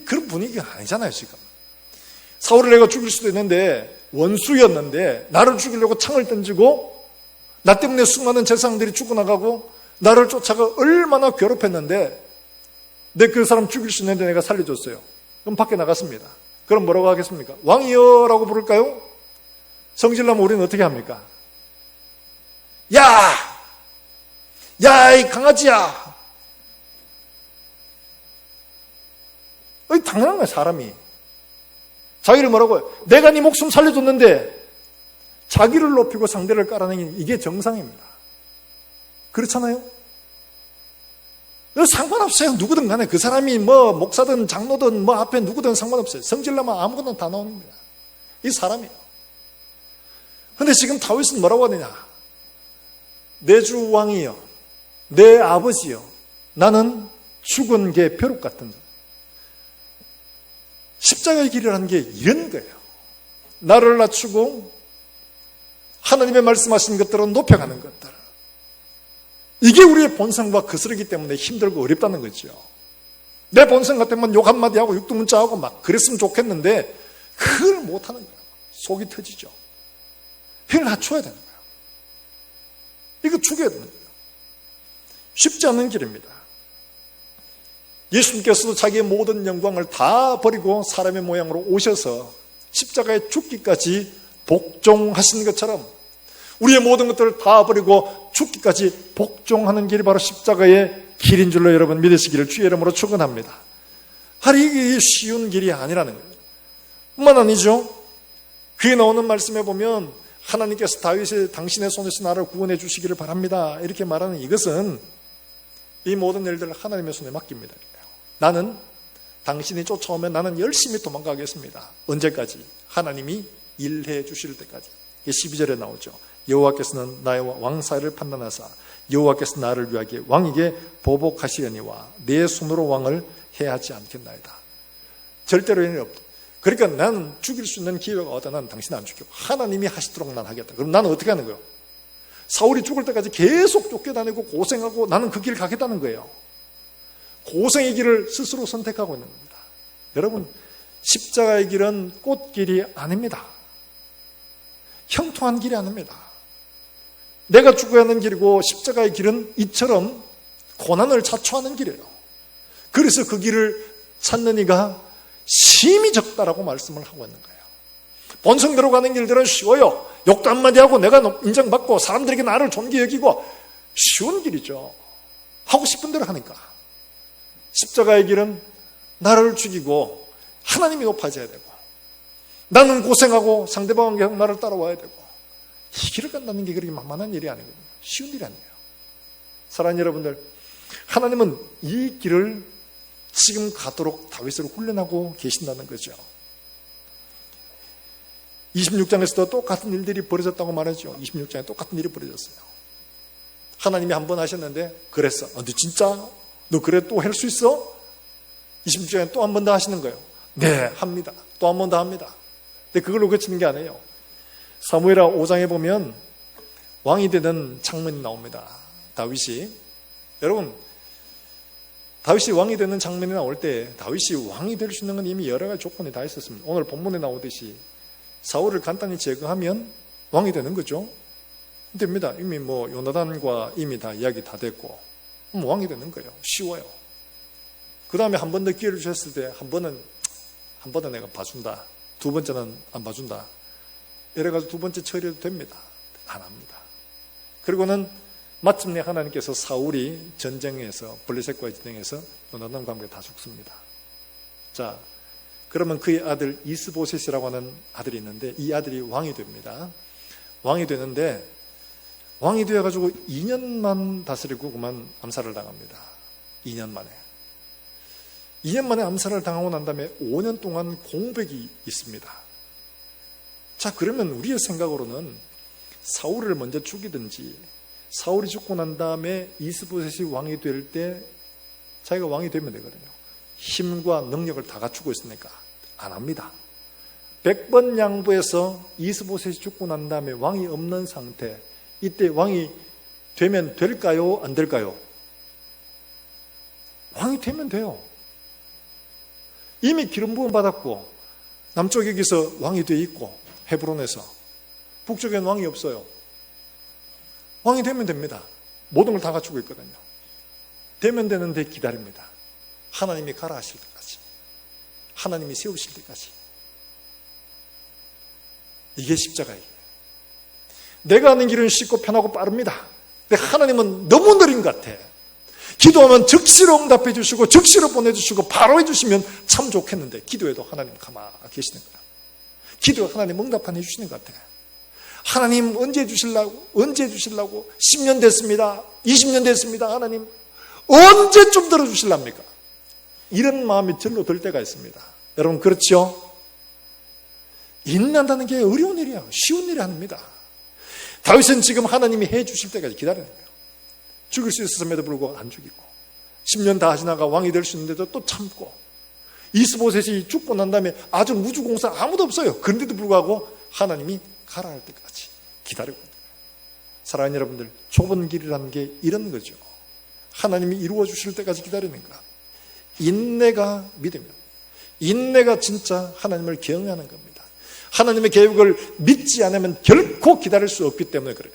그런 분위기가 아니잖아요. 지금 사울을 내가 죽일 수도 있는데, 원수였는데 나를 죽이려고 창을 던지고 나 때문에 수많은 제사장들이 죽어나가고 나를 쫓아가 얼마나 괴롭혔는데 내 그 사람 죽일 수 있는데 내가 살려줬어요. 그럼 밖에 나갔습니다. 그럼 뭐라고 하겠습니까? 왕이여라고 부를까요? 성질나면 우리는 어떻게 합니까? 야! 야, 이 강아지야! 당연한 거야, 사람이. 자기를 뭐라고 해요? 내가 네 목숨 살려줬는데 자기를 높이고 상대를 깔아내기는 이게 정상입니다. 그렇잖아요? 상관없어요. 누구든 간에 그 사람이 뭐 목사든 장로든 뭐 앞에 누구든 상관없어요. 성질나면 아무거나 다 나오는 거야. 이 사람이에요. 근데 지금 다윗은 뭐라고 하느냐? 내 주 왕이여, 내 아버지여, 나는 죽은 개 벼룩 같은 자. 십자가의 길이라는 게 이런 거예요. 나를 낮추고 하나님의 말씀하신 것들은 높여가는 것들. 이게 우리의 본성과 거스르기 때문에 힘들고 어렵다는 거죠. 내 본성 같으면 욕 한마디 하고 육두문자 하고 막 그랬으면 좋겠는데 그걸 못하는 거예요. 속이 터지죠. 그걸 낮춰야 되는 거예요. 이거 죽여야 되는 거예요. 쉽지 않은 길입니다. 예수님께서도 자기의 모든 영광을 다 버리고 사람의 모양으로 오셔서 십자가에 죽기까지 복종하신 것처럼 우리의 모든 것들을 다 버리고 죽기까지 복종하는 길이 바로 십자가의 길인 줄로 여러분 믿으시기를 주의 이름으로 축원합니다. 이게 쉬운 길이 아니라는 거예요. 뿐만 아니죠. 그에 나오는 말씀에 보면 하나님께서 다윗이 당신의 손에서 나를 구원해 주시기를 바랍니다. 이렇게 말하는 이것은 이 모든 일들을 하나님의 손에 맡깁니다. 나는 당신이 쫓아오면 나는 열심히 도망가겠습니다. 언제까지? 하나님이 일해 주실 때까지. 12절에 나오죠. 여호와께서는 나의 왕사를 판단하사 여호와께서 나를 위하게 왕에게 보복하시려니와 내 손으로 왕을 해하지 않겠나이다. 절대로 일이 없다. 그러니까 나는 죽일 수 있는 기회가 와도 나는 당신 안 죽이고 하나님이 하시도록 난 하겠다. 그럼 나는 어떻게 하는 거예요? 사울이 죽을 때까지 계속 쫓겨다니고 고생하고 나는 그 길을 가겠다는 거예요. 고생의 길을 스스로 선택하고 있는 겁니다. 여러분, 십자가의 길은 꽃길이 아닙니다. 형통한 길이 아닙니다. 내가 죽어야 하는 길이고 십자가의 길은 이처럼 고난을 자초하는 길이에요. 그래서 그 길을 찾는 이가 심히 적다라고 말씀을 하고 있는 거예요. 본성대로 가는 길들은 쉬워요. 욕도 한마디 하고 내가 인정받고 사람들에게 나를 존귀 여기고 쉬운 길이죠. 하고 싶은 대로 하니까. 십자가의 길은 나를 죽이고 하나님이 높아져야 되고 나는 고생하고 상대방은 계속 나를 따라와야 되고 이 길을 간다는 게 그렇게 만만한 일이 아니거든요. 쉬운 일이 아니에요. 사랑하는 여러분들, 하나님은 이 길을 지금 가도록 다윗을 훈련하고 계신다는 거죠. 26장에서도 똑같은 일들이 벌어졌다고 말하죠. 26장에 똑같은 일이 벌어졌어요. 하나님이 한 번 하셨는데 그랬어. 너 진짜? 너 그래 또 할 수 있어? 26장에 또 한 번 더 하시는 거예요. 네, 합니다. 또 한 번 더 합니다. 근데 그걸로 그치는 게 아니에요. 사무엘하 5장에 보면 왕이 되는 장면이 나옵니다. 다윗이. 여러분, 다윗이 왕이 되는 장면이 나올 때 다윗이 왕이 될 수 있는 건 이미 여러 가지 조건이 다 있었습니다. 오늘 본문에 나오듯이 사울을 간단히 제거하면 왕이 되는 거죠. 됩니다. 이미 뭐 요나단과 이미 다 이야기 다 됐고 왕이 되는 거예요. 쉬워요. 그 다음에 한 번 더 기회를 주셨을 때 한 번은 내가 봐준다. 두 번째는 안 봐준다. 이래가지고 두 번째 처리해도 됩니다. 안 합니다. 그리고는 마침내 하나님께서 사울이 전쟁에서 블레셋과의 전쟁에서 요나단과 함께 다 죽습니다. 자, 그러면 그의 아들 이스보셋이라고 하는 아들이 있는데 이 아들이 왕이 됩니다. 왕이 되는데 왕이 되어가지고 2년만 다스리고 그만 암살을 당합니다. 2년 만에. 2년 만에 암살을 당하고 난 다음에 5년 동안 공백이 있습니다. 자, 그러면 우리의 생각으로는 사울을 먼저 죽이든지 사울이 죽고 난 다음에 이스보셋이 왕이 될 때 자기가 왕이 되면 되거든요. 힘과 능력을 다 갖추고 있으니까 안 합니다. 100번 양보해서 이스보셋이 죽고 난 다음에 왕이 없는 상태, 이때 왕이 되면 될까요? 안 될까요? 왕이 되면 돼요. 이미 기름 부음 받았고 남쪽 여기서 왕이 돼 있고 헤브론에서 북쪽에는 왕이 없어요. 왕이 되면 됩니다. 모든 걸 다 갖추고 있거든요. 되면 되는데 기다립니다. 하나님이 가라 하실 때까지, 하나님이 세우실 때까지. 이게 십자가예요. 내가 하는 길은 쉽고 편하고 빠릅니다. 근데 하나님은 너무 느린 것 같아. 기도하면 즉시로 응답해 주시고 즉시로 보내주시고 바로 해주시면 참 좋겠는데, 기도해도 하나님 가만히 계시는 거야. 기도가 하나님 응답 안 해주시는 것 같아. 하나님 언제 주실라고? 10년 됐습니다. 20년 됐습니다. 하나님 언제쯤 들어주실랍니까? 이런 마음이 절로 들 때가 있습니다. 여러분, 그렇죠? 인내한다는 게 어려운 일이야. 쉬운 일이 아닙니다. 다윗은 지금 하나님이 해주실 때까지 기다리는 거예요. 죽일 수 있었음에도 불구하고 안 죽이고, 10년 다 지나가 왕이 될 수 있는데도 또 참고, 이스보셋이 죽고 난 다음에 아주 우주공사 아무도 없어요. 그런데도 불구하고 하나님이 가라 할 때까지 기다리고 있는 거예요. 사랑하는 여러분들, 좁은 길이라는 게 이런 거죠. 하나님이 이루어 주실 때까지 기다리는 것. 인내가 믿으면, 인내가 진짜 하나님을 경외하는 겁니다. 하나님의 계획을 믿지 않으면 결코 기다릴 수 없기 때문에 그래요.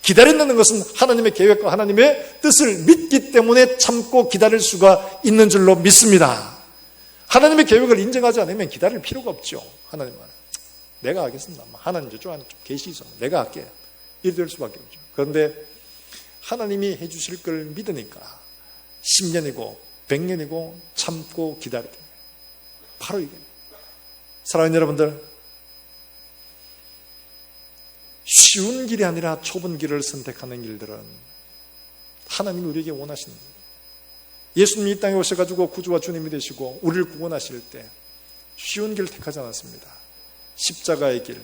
기다린다는 것은 하나님의 계획과 하나님의 뜻을 믿기 때문에 참고 기다릴 수가 있는 줄로 믿습니다. 하나님의 계획을 인정하지 않으면 기다릴 필요가 없죠. 하나님은 내가 하겠습니다. 하나님 저쪽 계시죠. 내가 할게. 이래 될 수밖에 없죠. 그런데 하나님이 해주실 걸 믿으니까 10년이고 100년이고 참고 기다리는 거예요. 바로 이게. 사랑하는 여러분들, 쉬운 길이 아니라 좁은 길을 선택하는 길들은 하나님이 우리에게 원하시는 거예요. 예수님이 이 땅에 오셔가지고 구주와 주님이 되시고 우리를 구원하실 때 쉬운 길을 택하지 않았습니다. 십자가의 길,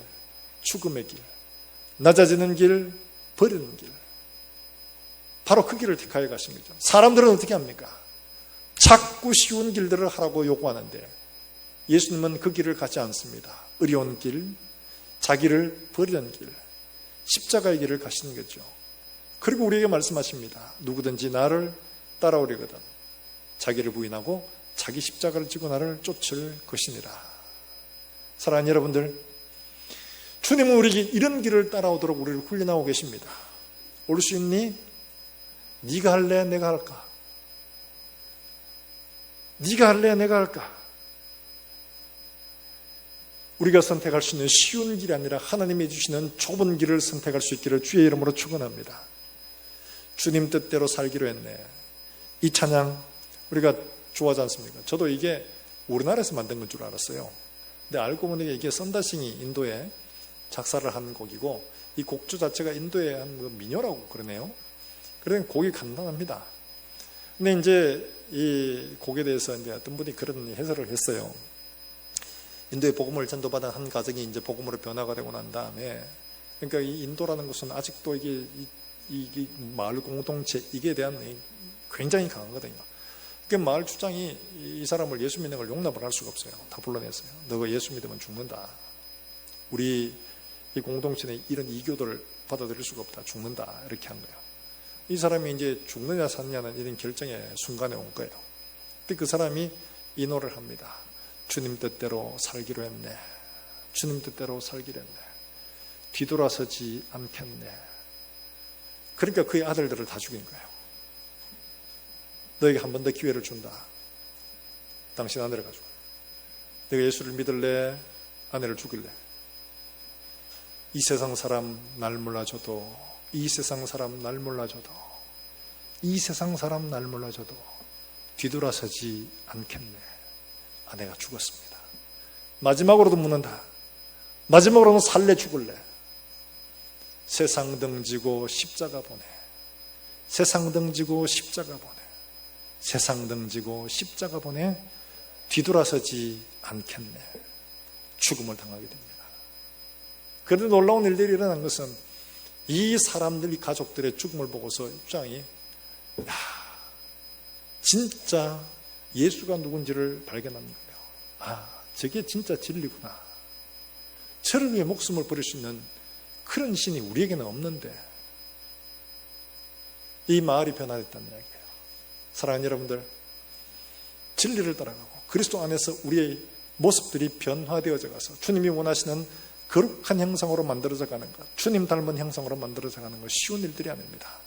죽음의 길, 낮아지는 길, 버리는 길, 바로 그 길을 택하여 가신 거죠. 사람들은 어떻게 합니까? 자꾸 쉬운 길들을 하라고 요구하는데 예수님은 그 길을 가지 않습니다. 어려운 길, 자기를 버리는 길, 십자가의 길을 가시는 거죠. 그리고 우리에게 말씀하십니다. 누구든지 나를 따라오려거든 자기를 부인하고 자기 십자가를 지고 나를 쫓을 것이니라. 사랑하는 여러분들, 주님은 우리에게 이런 길을 따라오도록 우리를 훈련하고 계십니다. 올 수 있니? 네가 할래? 내가 할까? 네가 할래? 내가 할까? 우리가 선택할 수 있는 쉬운 길이 아니라 하나님이 주시는 좁은 길을 선택할 수 있기를 주의 이름으로 축원합니다. 주님 뜻대로 살기로 했네. 이 찬양 우리가 좋아하지 않습니까? 저도 이게 우리나라에서 만든 건 줄 알았어요. 근데 알고 보니 이게 선다싱이 인도에 작사를 한 곡이고, 이 곡조 자체가 인도의 한 민요라고 그러네요. 그러니 곡이 간단합니다. 근데 이제 이 곡에 대해서 이제 어떤 분이 그런 해설을 했어요. 인도의 복음을 전도받은 한 가정이 이제 복음으로 변화가 되고 난 다음에, 그러니까 이 인도라는 것은 아직도 이게 마을 공동체 이게 대한 굉장히 강하거든요. 그 마을 주장이 이 사람을 예수 믿는 걸 용납을 할 수가 없어요. 다 불러냈어요. 너가 예수 믿으면 죽는다. 우리 이 공동체는 이런 이교도를 받아들일 수가 없다. 죽는다. 이렇게 한 거예요. 이 사람이 이제 죽느냐 사느냐는 이런 결정의 순간에 온 거예요. 근데 그 사람이 이 노래를 합니다. 주님 뜻대로 살기로 했네. 주님 뜻대로 살기로 했네. 뒤돌아서지 않겠네. 그러니까 그의 아들들을 다 죽인 거예요. 너에게 한 번 더 기회를 준다. 당신 아내를 가지고. 내가 예수를 믿을래? 아내를 죽일래? 이 세상 사람 날 몰라줘도, 이 세상 사람 날 몰라줘도, 이 세상 사람 날 몰라줘도 뒤돌아서지 않겠네. 아내가 죽었습니다. 마지막으로도 묻는다. 마지막으로는 살래 죽을래? 세상 등지고 십자가 보내. 세상 등지고 십자가 보내. 세상 등지고 십자가 보내. 뒤돌아서지 않겠네. 죽음을 당하게 됩니다. 그런데 놀라운 일들이 일어난 것은 이 사람들, 이 가족들의 죽음을 보고서 입장이, 야, 진짜 예수가 누군지를 발견하는 거예요. 아, 저게 진짜 진리구나. 저를 위해 목숨을 버릴 수 있는 그런 신이 우리에게는 없는데, 이 마을이 변화됐다는 이야기예요. 사랑하는 여러분들, 진리를 따라가고 그리스도 안에서 우리의 모습들이 변화되어져 가서 주님이 원하시는 거룩한 형상으로 만들어져 가는 것, 주님 닮은 형상으로 만들어져 가는 것 쉬운 일들이 아닙니다.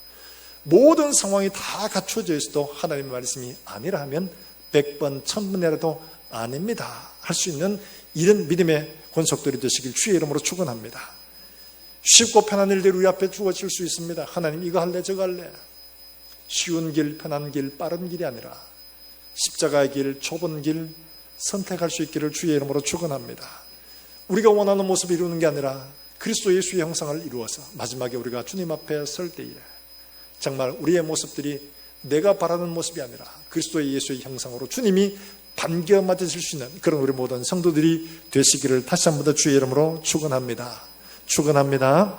모든 상황이 다 갖춰져 있어도 하나님의 말씀이 아니라 하면 100번 1000번이라도 아닙니다 할 수 있는 이런 믿음의 권속들이 되시길 주의 이름으로 축원합니다. 쉽고 편한 일들이 우리 앞에 주어질 수 있습니다. 하나님 이거 할래 저거 할래. 쉬운 길, 편한 길, 빠른 길이 아니라 십자가의 길, 좁은 길 선택할 수 있기를 주의 이름으로 축원합니다. 우리가 원하는 모습을 이루는 게 아니라 그리스도 예수의 형상을 이루어서 마지막에 우리가 주님 앞에 설 때에 정말 우리의 모습들이 내가 바라는 모습이 아니라 그리스도의 예수의 형상으로 주님이 반겨 맞으실 수 있는 그런 우리 모든 성도들이 되시기를 다시 한 번 더 주의 이름으로 축원합니다. 축원합니다.